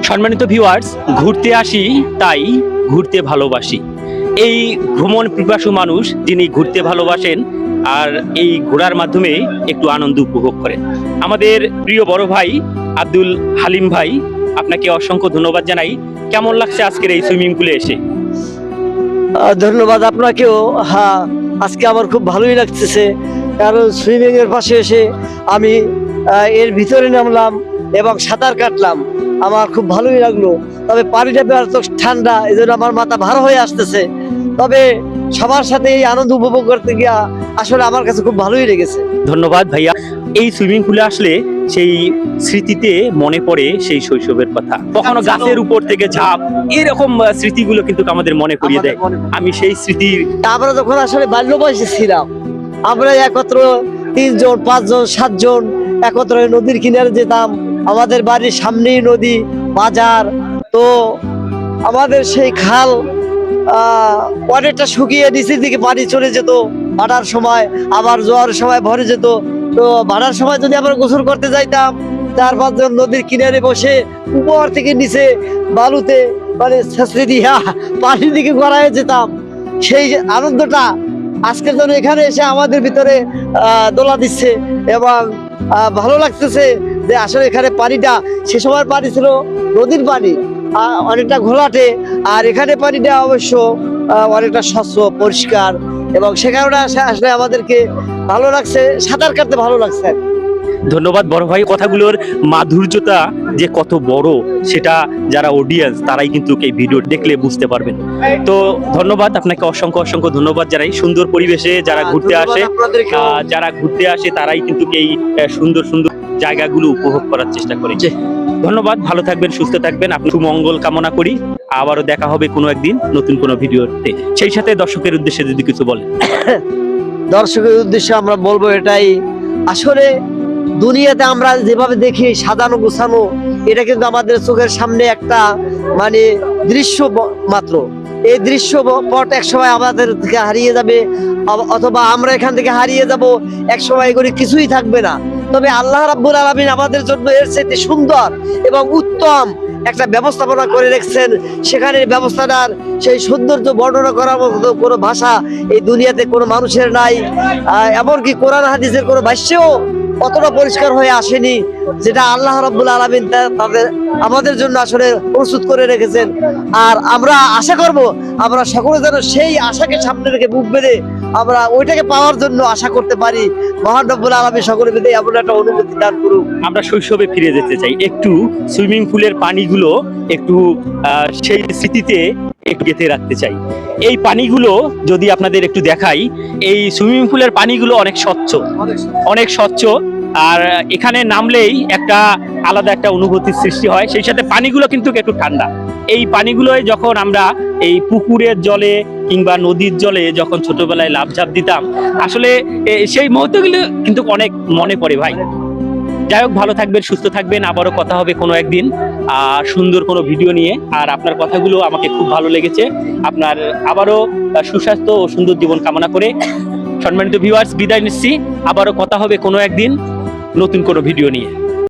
সম্মানিত ভিউয়ার্স, ঘুরতে আসি তাই ঘুরতে ভালোবাসি। এই ভ্রমণ পিপাসু মানুষ যিনি ঘুরতে ভালোবাসেন আর এই ঘোরার মাধ্যমে একটু আনন্দ উপভোগ করেন। আমাদের প্রিয় বড় ভাই আব্দুল হালিম ভাই, আপনাকে অসংখ্য ধন্যবাদ জানাই। কেমন লাগছে আজকের এই সুইমিং পুলে এসে? ধন্যবাদ আপনাকেও। হ্যাঁ, আজকে আমার খুব ভালোই লাগতেছে, কারণ সুইমিং এর পাশে এসে আমি এর ভিতরে নামলাম এবং সাঁতার কাটলাম। আমার খুব ভালোই লাগলো। তবে পানিটা এত ঠান্ডা, এই জন্য আমার মাথা ভার হয়ে আসতেছে। তবে সবার সাথে এই আনন্দ উপভোগ করতে গিয়া আসলে আমার কাছে খুব ভালোই লেগেছে। ধন্যবাদ ভাইয়া। এই সুইমিং পুলে আসলে সেই স্মৃতিতে মনে পড়ে সেই শৈশবের কথা, কখনো গাছের উপর থেকে ঝাঁপ, এরকম স্মৃতিগুলো কিন্তু আমাদের মনে করিয়ে দেয়। আমি সেই স্মৃতির আমরা যখন আসলে বাল্য বয়সে ছিলাম, আমরা একত্র 3 জন 5 জন 7 জন একত্র নদীর কিনারে যেতাম। আমাদের বাড়ির সামনেই নদী, বাজার। তো আমাদের সেই খাল অনেকটা শুকিয়ে নিচের দিকে পানি চলে যেত ভাটার সময়, আবার জোয়ারের সময় ভরে যেত। তো ভাটার সময় যদি আমরা গোসল করতে যাইতাম, 4-5 জন নদীর কিনারে বসে উপর থেকে নিচে বালুতে মানে ছেঁচড়ে দিয়া পানির দিকে গড়ায় যেতাম। সেই আনন্দটা আজকের জন্য এখানে এসে আমাদের ভিতরে দোলা দিচ্ছে এবং ভালো লাগতেছে যে আসলে এখানে পানিটা, সে সময় পানি ছিল নদীর পানি, অনেকটা ঘোলাটে, আর এখানে পানিটা অবশ্য অনেকটা স্বচ্ছ পরিষ্কার, এবং সে কারণে আসলে আমাদেরকে ভালো লাগছে, সাঁতার কাটতে ভালো লাগছে। ধন্যবাদ বড় ভাই। কথাগুলোর মাধুর্যতা যে কত বড় সেটা যারা অডিয়েন্স তারাই কিন্তু এই ভিডিও দেখলে বুঝতে পারবেন। তো ধন্যবাদ আপনাকে, অসংখ্য অসংখ্য ধন্যবাদ জানাই। সুন্দর পরিবেশে যারা ঘুরতে আসে তারাই কিন্তু এই সুন্দর সুন্দর জায়গাগুলো উপভোগ করার চেষ্টা করে। ধন্যবাদ, ভালো থাকবেন, সুস্থ থাকবেন। আপনি সুমঙ্গল কামনা করি। আবারও দেখা হবে কোনো একদিন নতুন কোনো ভিডিওতে। সেই সাথে দর্শকের উদ্দেশ্যে যদি কিছু বলেন। দর্শকের উদ্দেশ্যে আমরা বলবো এটাই, আসলে দুনিয়াতে আমরা যেভাবে দেখি সাজানো গোছানো, এটা কিন্তু আমাদের চোখের সামনে একটা মানে দৃশ্য মাত্র। এই দৃশ্য পট একসময় আমাদের থেকে হারিয়ে যাবে, অথবা আমরা এখান থেকে হারিয়ে যাব। একসময় এগুলি কিছুই থাকবে না। তবে আল্লাহ রাব্বুল আলামিন আমাদের জন্য এর চাইতে সুন্দর এবং উত্তম একটা ব্যবস্থাপনা করে রেখেছেন। সেখানে ব্যবস্থাটার সেই সৌন্দর্য বর্ণনা করার মতো কোনো ভাষা এই দুনিয়াতে কোনো মানুষের নাই। এমনকি কোরআন হাদিসের কোনো ভাষ্যেও অতটা পরিষ্কার হয়ে আসেনি, যেটা আল্লাহ রাব্বুল আলামিন আমাদের জন্য আসলে প্রস্তুত করে রেখেছেন। আর আমরা আশা করব, আমরা সকলে যেন সেই আশাকে সামনে রেখে বুক বেঁধে আমরা ওইটাকে পাওয়ার জন্য আশা করতে পারি। মহান রব্বুল আলামিন সকলে মিলে এমন একটা অনুভূতি দান করুক। আমরা শৈশবে ফিরে যেতে চাই, একটু সুইমিং পুলের পানিগুলো একটু সেই স্মৃতিতে একটু গেঁথে রাখতে চাই। এই পানিগুলো যদি আপনাদের একটু দেখাই, এই সুইমিং পুলের পানিগুলো অনেক স্বচ্ছ, আর এখানে নামলেই একটা আলাদা একটা অনুভূতির সৃষ্টি হয়। সেই সাথে পানিগুলো কিন্তু একটু ঠান্ডা। এই পানিগুলোয় যখন আমরা এই পুকুরের জলে কিংবা নদীর জলে যখন ছোটবেলায় লাফঝাপ দিতাম, আসলে সেই মুহূর্তগুলো কিন্তু অনেক মনে পড়ে ভাই। যাই হোক, ভালো থাকবেন, সুস্থ থাকবেন। আবারও কথা হবে কোনো একদিন সুন্দর কোনো ভিডিও নিয়ে। আর আপনার কথাগুলো আমাকে খুব ভালো লেগেছে। আপনার আবারও সুস্বাস্থ্য ও সুন্দর জীবন কামনা করে সম্মানিত ভিউয়ার্স বিদায় নিচ্ছি। আবারও কথা হবে কোনো একদিন নতুন কোনো ভিডিও নিয়ে।